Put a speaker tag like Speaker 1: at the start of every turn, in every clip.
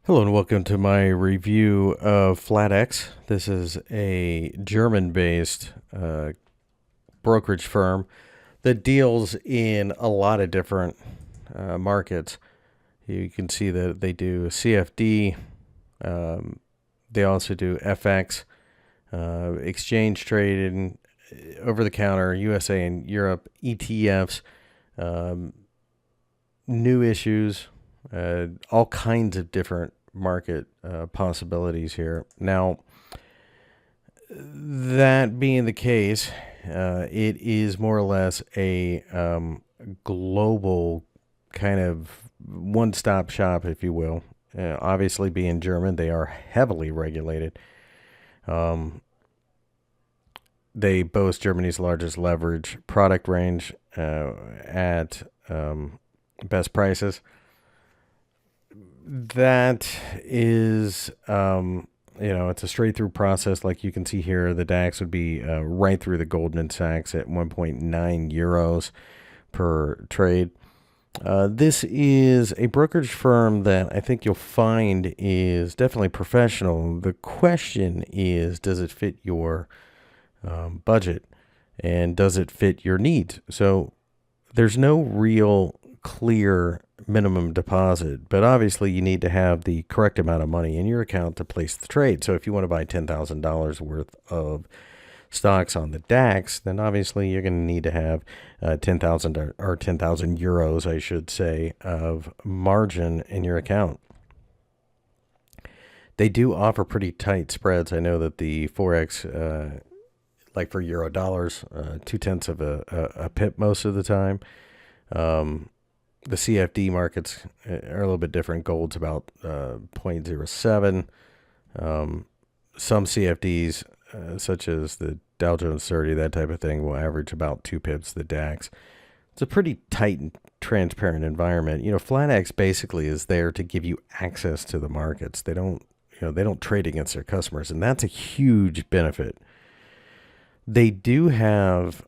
Speaker 1: Hello and welcome to my review of Flatex. This is a German-based brokerage firm that deals in a lot of different markets. You can see that they do CFD. They also do FX, exchange traded, over-the-counter, USA and Europe, ETFs, new issues, all kinds of different market possibilities here. Now, that being the case, it is more or less a global kind of one-stop shop, if you will. Obviously, being German, they are heavily regulated. They boast Germany's largest leverage product range at best prices. That is, it's a straight through process. Like you can see here, the DAX would be right through the Goldman Sachs at 1.9 euros per trade. This is a brokerage firm that I think you'll find is definitely professional. The question is, does it fit your budget, and does it fit your needs? So there's no real clear minimum deposit, but obviously you need to have the correct amount of money in your account to place the trade. So if you want to buy $10,000 worth of stocks on the DAX, then obviously you're going to need to have 10,000 or 10,000 euros, I should say, of margin in your account. They do offer pretty tight spreads. I know that the Forex, like for euro dollars, 0.2 of a pip most of the time. The CFD markets are a little bit different. Gold's about 0.07. Some CFDs, such as the Dow Jones 30, that type of thing, will average about 2 pips the DAX. It's a pretty tight and transparent environment. Flatex basically is there to give you access to the markets. They don't trade against their customers, and that's a huge benefit. They do have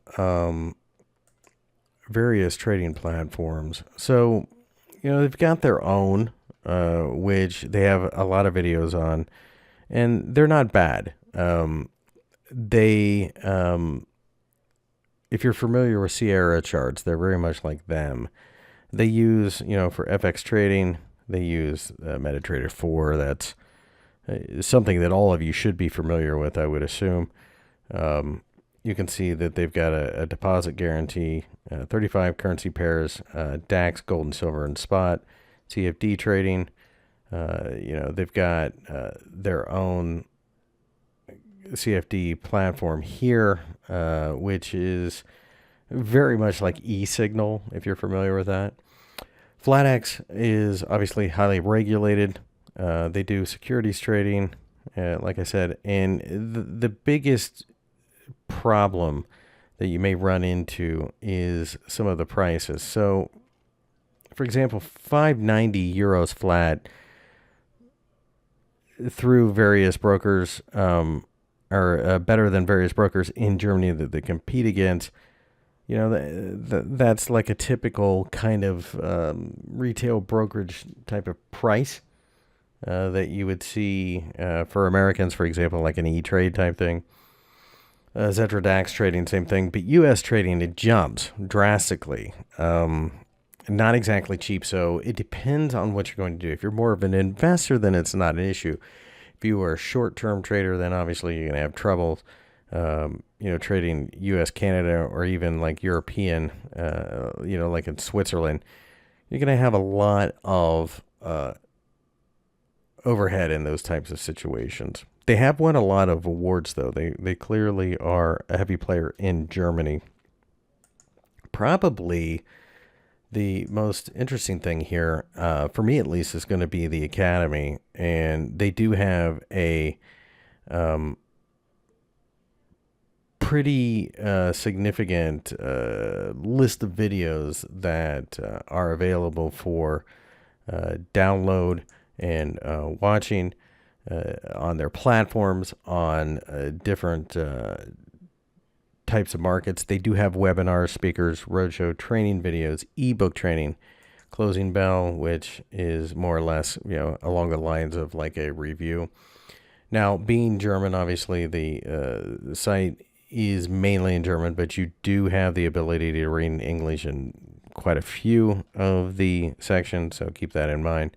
Speaker 1: various trading platforms. So, they've got their own, which they have a lot of videos on, and they're not bad. If you're familiar with Sierra charts, they're very much like them. They use, for FX trading, they use MetaTrader 4. That's something that all of you should be familiar with, I would assume. You can see that they've got a deposit guarantee, 35 currency pairs, DAX, gold and silver and spot, CFD trading. They've got their own CFD platform here, which is very much like eSignal, if you're familiar with that. Flatex is obviously highly regulated. They do securities trading, like I said, and the biggest problem that you may run into is some of the prices. So, for example, 590 euros flat through various brokers, are better than various brokers in Germany that they compete against. That's like a typical kind of retail brokerage type of price that you would see for Americans, for example, like an E-Trade type thing. Xetra DAX trading, same thing. But U.S. trading, it jumps drastically. Not exactly cheap, so it depends on what you're going to do. If you're more of an investor, then it's not an issue. If you are a short-term trader, then obviously you're going to have trouble, trading U.S., Canada, or even like European, like in Switzerland. You're going to have a lot of overhead in those types of situations. They have won a lot of awards, though. They clearly are a heavy player in Germany. Probably the most interesting thing here, for me at least, is going to be the Academy. And they do have a pretty significant list of videos that are available for download and watching on their platforms, on different types of markets. They do have webinars, speakers, roadshow, training videos, ebook training, closing bell, which is more or less, along the lines of like a review. Now, being German, obviously the site is mainly in German, but you do have the ability to read in English in quite a few of the sections, so keep that in mind.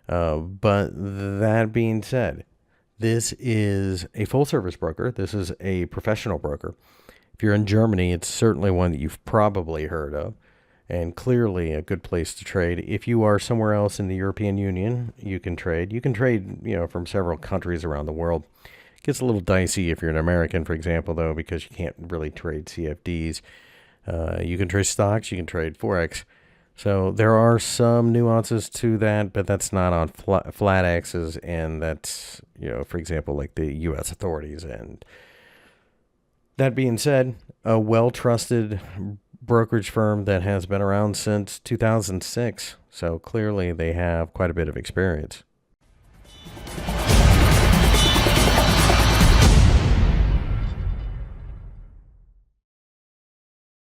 Speaker 1: But that being said, this is a full service broker. This is a professional broker. If you're in Germany, it's certainly one that you've probably heard of, and clearly a good place to trade. If you are somewhere else in the European Union, you can trade. You can trade, from several countries around the world. It gets a little dicey if you're an American, for example, though, because you can't really trade CFDs. You can trade stocks, you can trade Forex. So there are some nuances to that, but that's not on Flatex's, and that's, for example, like the U.S. authorities. And that being said, a well-trusted brokerage firm that has been around since 2006. So clearly they have quite a bit of experience.